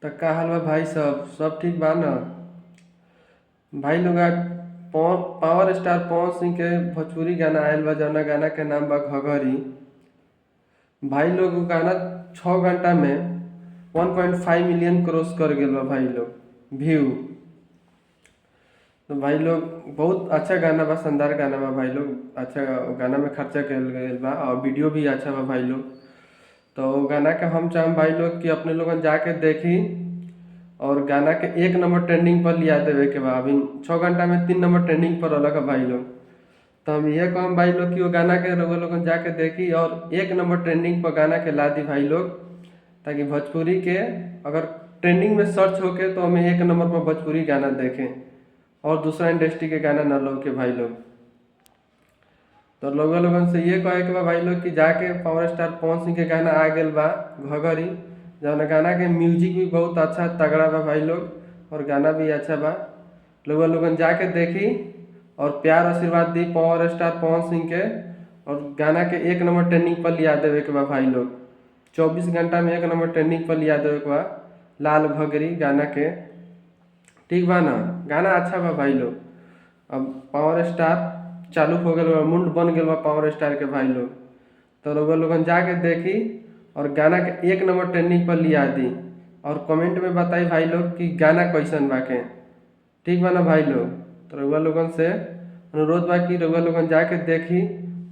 त का हाल बा भाई? सब ठीक बा न? भाई लोग आज पावर स्टार पवन सिंह के भोजपुरी गाना आयल बा, जौना गाना के नाम बा घघरी। भाई लोग उ गाना 6 घंटा में 1.5 मिलियन क्रॉस कर गेल बा भाई लोग व्यू। तो भाई लोग बहुत अच्छा गाना बा, शानदार गाना बा भाई लोग। अच्छा गाना में खर्चा कल गईल बा और वीडियो भी अच्छा बा भाई लोग। तो गाना के हम चाहम भाई लोग कि अपने लोगन जाके देखी और गाना के 1 नंबर ट्रेंडिंग पर लिया देवे के बा। अभी 6 घंटा में 3 नंबर ट्रेंडिंग पर अलग है भाई लोग। तो हम ये कहम भाई लोग कि वो गाना के रउआ लोगन जाके देखी और 1 नंबर ट्रेंडिंग पर गाना के ला दी भाई लोग, ताकि भोजपुरी के अगर ट्रेंडिंग में सर्च होके तो हमें 1 नंबर पर भोजपुरी गाना देखें और दूसरा इंडस्ट्री के गाना न लौके भाई लोग। तो लोगन से ये कहे के बा भाई लोग कि जाके पावर स्टार पवन सिंह के गाना आ गेल बा घघरी, जौन गाना के म्यूजिक भी बहुत अच्छा तगड़ा बा भाई लोग और गाना भी अच्छा बा। लोगन जाके देखी और प्यार आशीर्वाद the power star Pawan Singh के, और गाना के 1 नंबर ट्रेंडिंग पर लिया देवे के बा भाई लोग। 24 घंटा में 1 नंबर ट्रेंडिंग पर लिया देवे के बा लाल घघरी गाना के। ठीक बा ना? गाना अच्छा बा भाई लोग। अब पावर स्टार चालू हो गल बा, मुंड बन गेल बा पावर स्टार के भाई लोग। तो लोगन जाके देखी और गाना के 1 नंबर ट्रेंडिंग पर लिया दी और कमेंट में बताई भाई लोग कि गाना कैसन बा के। ठीक बा ना भाई लोग? तो रउआ लोगन से अनुरोध बा कि रउआ लोगन जाके देखी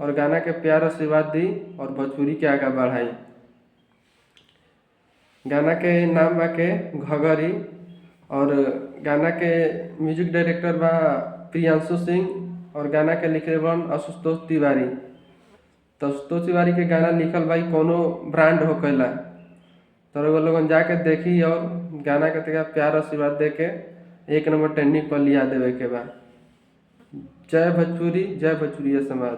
और गाना के प्यार आशीर्वाद दी और भोजपुरी के आगे बढ़ाई। गाना के नाम बा के घघरी और गाना के म्यूजिक डायरेक्टर बा प्रियांशु सिंह और गाना के लिखे बन आशुतोष तिवारी। तो आशुतोष तिवारी के गाना लिखल भाई कोनो ब्रांड होकेला। तो रउआ लोगन जाके देखी और गाना के तरीका प्यार आशीर्वाद दे के 1 नंबर ट्रेंडिंग पर लिया देवे के बा। जय भोजपुरी, जय भोजपुरिया समाज।